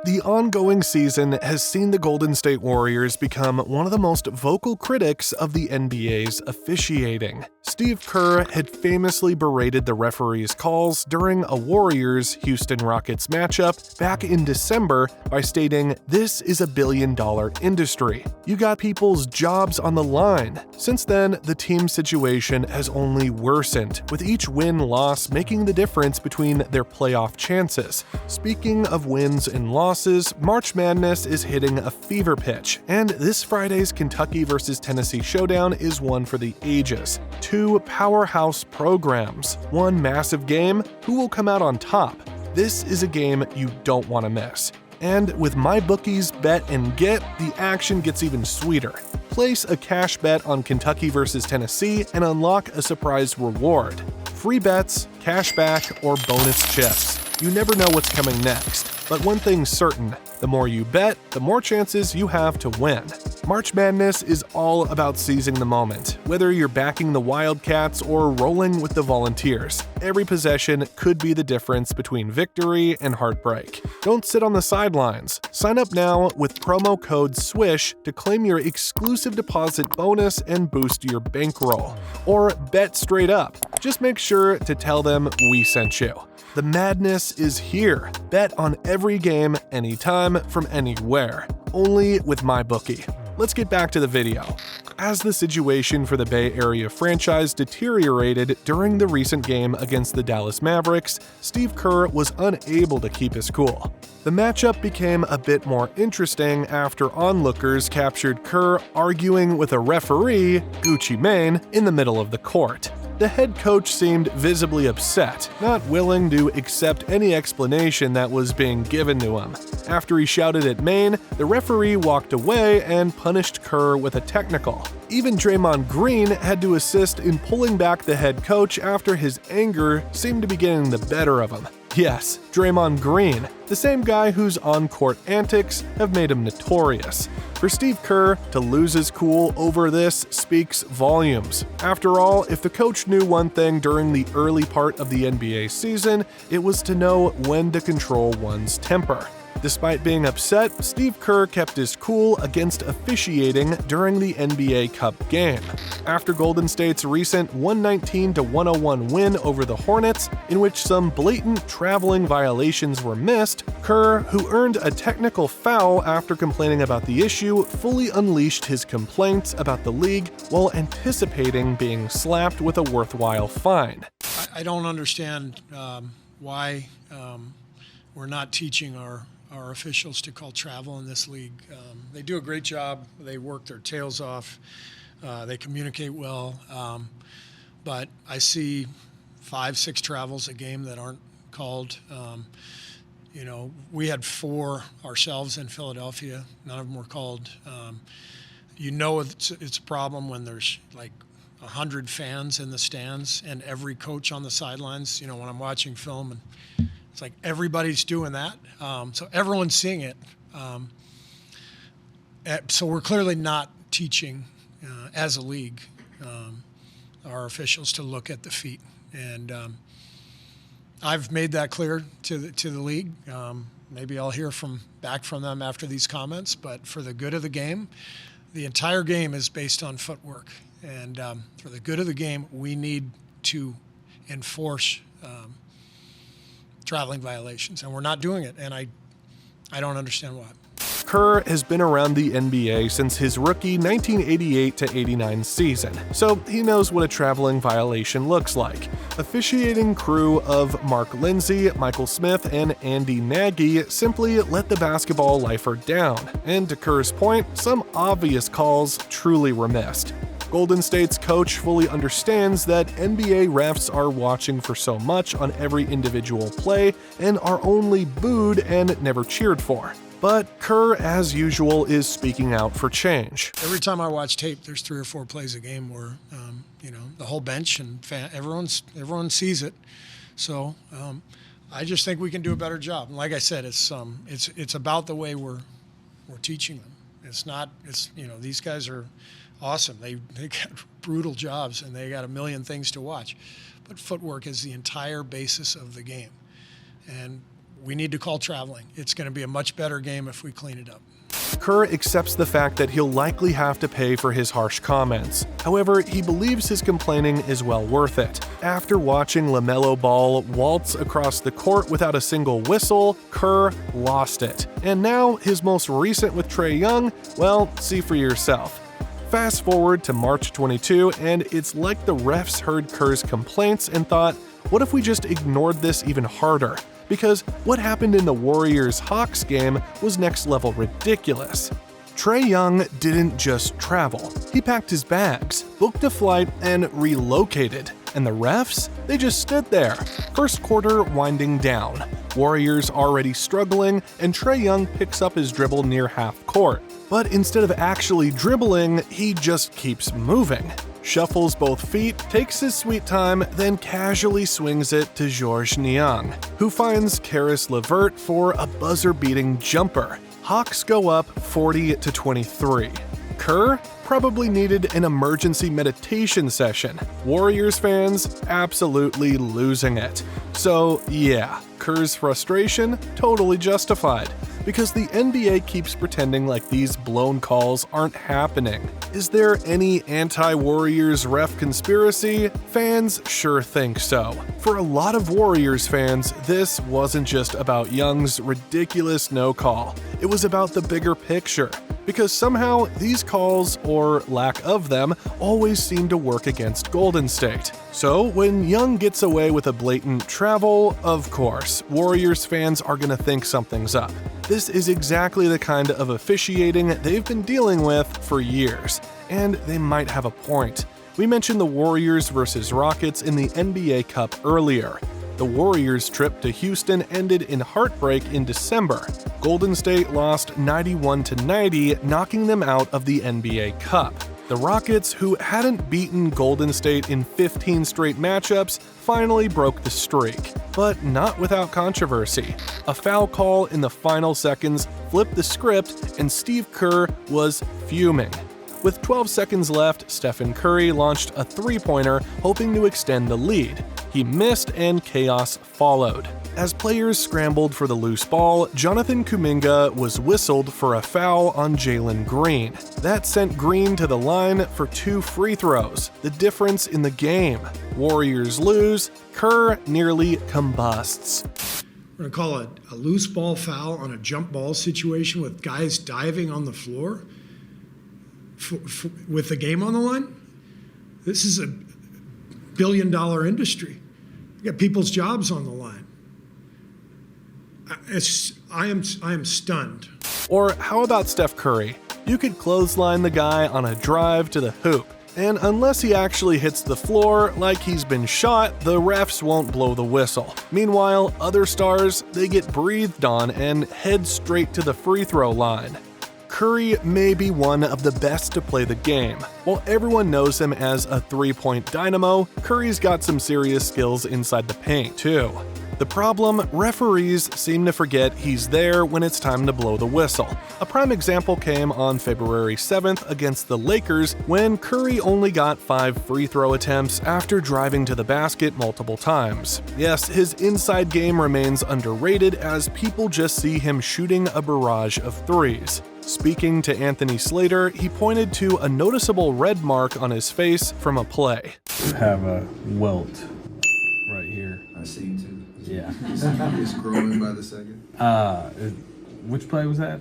The ongoing season has seen the Golden State Warriors become one of the most vocal critics of the NBA's officiating. Steve Kerr had famously berated the referee's calls during a Warriors-Houston Rockets matchup back in December by stating, "This is a billion-dollar industry. You got people's jobs on the line." Since then, the team's situation has only worsened, with each win-loss making the difference between their playoff chances. Speaking of wins and losses, March Madness is hitting a fever pitch, and this Friday's Kentucky vs. Tennessee showdown is one for the ages. Two powerhouse programs, one massive game. Who will come out on top? This is a game you don't want to miss. And with MyBookie's Bet and Get, the action gets even sweeter. Place a cash bet on Kentucky vs. Tennessee and unlock a surprise reward. Free bets, cash back, or bonus chips. You never know what's coming next. But one thing's certain, the more you bet, the more chances you have to win. March Madness is all about seizing the moment, whether you're backing the Wildcats or rolling with the Volunteers. Every possession could be the difference between victory and heartbreak. Don't sit on the sidelines. Sign up now with promo code SWISH to claim your exclusive deposit bonus and boost your bankroll. Or bet straight up. Just make sure to tell them we sent you. The madness is here. Bet on every game, anytime, from anywhere. Only with MyBookie. Let's get back to the video. As the situation for the Bay Area franchise deteriorated during the recent game against the Dallas Mavericks, Steve Kerr was unable to keep his cool. The matchup became a bit more interesting after onlookers captured Kerr arguing with a referee, Gucci Mane, in the middle of the court. The head coach seemed visibly upset, not willing to accept any explanation that was being given to him. After he shouted at Mane, the referee walked away and punished Kerr with a technical. Even Draymond Green had to assist in pulling back the head coach after his anger seemed to be getting the better of him. Yes, Draymond Green, the same guy whose on-court antics have made him notorious. For Steve Kerr to lose his cool over this speaks volumes. After all, if the coach knew one thing during the early part of the NBA season, it was to know when to control one's temper. Despite being upset, Steve Kerr kept his cool against officiating during the NBA Cup game. After Golden State's recent 119-101 win over the Hornets, in which some blatant traveling violations were missed, Kerr, who earned a technical foul after complaining about the issue, fully unleashed his complaints about the league while anticipating being slapped with a worthwhile fine. I don't understand why we're not teaching our officials to call travel in this league. They do a great job. They work their tails off. They communicate well. But I see 5-6 travels a game that aren't called. We had 4 ourselves in Philadelphia. None of them were called. It's a problem when there's like 100 fans in the stands and every coach on the sidelines. When I'm watching film and it's like everybody's doing that, so everyone's seeing it. So we're clearly not teaching, as a league, our officials to look at the feet. And I've made that clear to the league. Maybe I'll hear back from them after these comments. But for the good of the game, the entire game is based on footwork. And for the good of the game, we need to enforce traveling violations, and we're not doing it, and I don't understand why. Kerr has been around the NBA since his rookie 1988-89 season, so he knows what a traveling violation looks like. Officiating crew of Mark Lindsay, Michael Smith, and Andy Nagy simply let the basketball lifer down, and to Kerr's point, some obvious calls truly were missed. Golden State's coach fully understands that NBA refs are watching for so much on every individual play and are only booed and never cheered for. But Kerr, as usual, is speaking out for change. Every time I watch tape, there's 3 or 4 plays a game where, the whole bench and everyone sees it. So I just think we can do a better job. And like I said, it's about the way we're teaching them. These guys are awesome. They got brutal jobs and they got a million things to watch. But footwork is the entire basis of the game. And we need to call traveling. It's going to be a much better game if we clean it up. Kerr accepts the fact that he'll likely have to pay for his harsh comments. However, he believes his complaining is well worth it. After watching LaMelo Ball waltz across the court without a single whistle, Kerr lost it. And now, his most recent with Trae Young, well, see for yourself. Fast forward to March 22, and it's like the refs heard Kerr's complaints and thought, what if we just ignored this even harder? Because what happened in the Warriors-Hawks game was next level ridiculous. Trae Young didn't just travel. He packed his bags, booked a flight, and relocated. And the refs? They just stood there. First quarter winding down. Warriors already struggling, and Trae Young picks up his dribble near half court. But instead of actually dribbling, he just keeps moving. Shuffles both feet, takes his sweet time, then casually swings it to Georges Niang, who finds Caris LeVert for a buzzer-beating jumper. Hawks go up 40-23. Kerr probably needed an emergency meditation session. Warriors fans absolutely losing it. So yeah, Kerr's frustration totally justified, because the NBA keeps pretending like these blown calls aren't happening. Is there any anti-Warriors ref conspiracy? Fans sure think so. For a lot of Warriors fans, this wasn't just about Young's ridiculous no call. It was about the bigger picture, because somehow these calls, or lack of them, always seem to work against Golden State. So when Young gets away with a blatant travel, of course, Warriors fans are gonna think something's up. This is exactly the kind of officiating they've been dealing with for years, and they might have a point. We mentioned the Warriors versus Rockets in the NBA Cup earlier. The Warriors' trip to Houston ended in heartbreak in December. Golden State lost 91-90, knocking them out of the NBA Cup. The Rockets, who hadn't beaten Golden State in 15 straight matchups, finally broke the streak, but not without controversy. A foul call in the final seconds flipped the script, and Steve Kerr was fuming. With 12 seconds left, Stephen Curry launched a three-pointer, hoping to extend the lead. He missed, and chaos followed. As players scrambled for the loose ball, Jonathan Kuminga was whistled for a foul on Jalen Green. That sent Green to the line for 2 free throws, the difference in the game. Warriors lose, Kerr nearly combusts. We're going to call it a loose ball foul on a jump ball situation with guys diving on the floor with the game on the line? This is a billion-dollar industry. You got people's jobs on the line. I am stunned. Or how about Steph Curry? You could clothesline the guy on a drive to the hoop, and unless he actually hits the floor like he's been shot, the refs won't blow the whistle. Meanwhile, other stars, they get breathed on and head straight to the free throw line. Curry may be one of the best to play the game. While everyone knows him as a three-point dynamo, Curry's got some serious skills inside the paint, too. The problem, referees seem to forget he's there when it's time to blow the whistle. A prime example came on February 7th against the Lakers, when Curry only got 5 free throw attempts after driving to the basket multiple times. Yes, his inside game remains underrated, as people just see him shooting a barrage of threes. Speaking to Anthony Slater, he pointed to a noticeable red mark on his face from a play. I have a welt right here. I seen too. Yeah. It's growing by the second. Which play was that?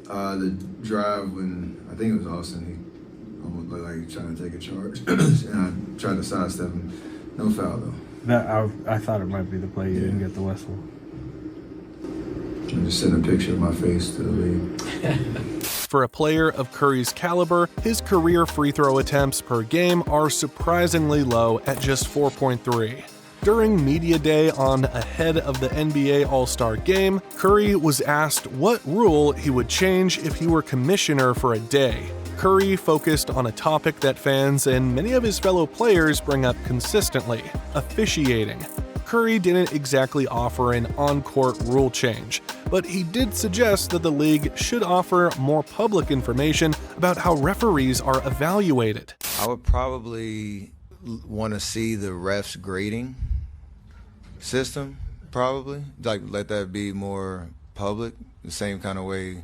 The drive when I think it was Austin. He almost looked like he was trying to take a charge, and I tried to sidestep him. No foul though. That I thought it might be the play you didn't get the whistle. I just sent a picture of my face to the league. For a player of Curry's caliber, his career free throw attempts per game are surprisingly low at just 4.3. During Media Day on ahead of the NBA All-Star Game, Curry was asked what rule he would change if he were commissioner for a day. Curry focused on a topic that fans and many of his fellow players bring up consistently: officiating. Curry didn't exactly offer an on-court rule change, but he did suggest that the league should offer more public information about how referees are evaluated. I would probably want to see the refs grading system probably. Like, let that be more public, the same kind of way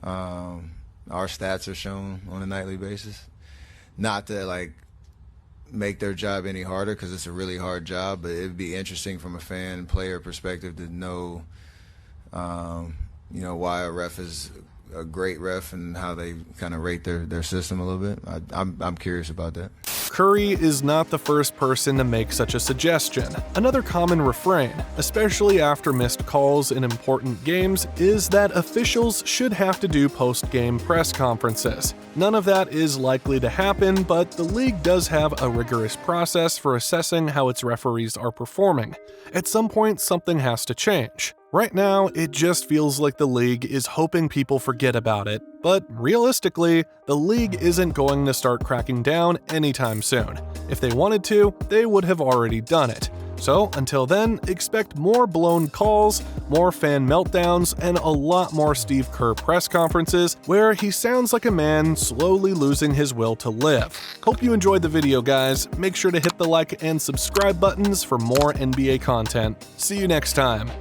our stats are shown on a nightly basis. Not to, like, make their job any harder, because it's a really hard job, but it'd be interesting from a fan player perspective to know, why a ref is a great ref and how they kind of rate their system a little bit. I'm curious about that. Curry is not the first person to make such a suggestion. Another common refrain, especially after missed calls in important games, is that officials should have to do post-game press conferences. None of that is likely to happen, but the league does have a rigorous process for assessing how its referees are performing. At some point, something has to change. Right now, it just feels like the league is hoping people forget about it, but realistically, the league isn't going to start cracking down anytime soon. If they wanted to, they would have already done it. So until then, expect more blown calls, more fan meltdowns, and a lot more Steve Kerr press conferences where he sounds like a man slowly losing his will to live. Hope you enjoyed the video, guys. Make sure to hit the like and subscribe buttons for more NBA content. See you next time.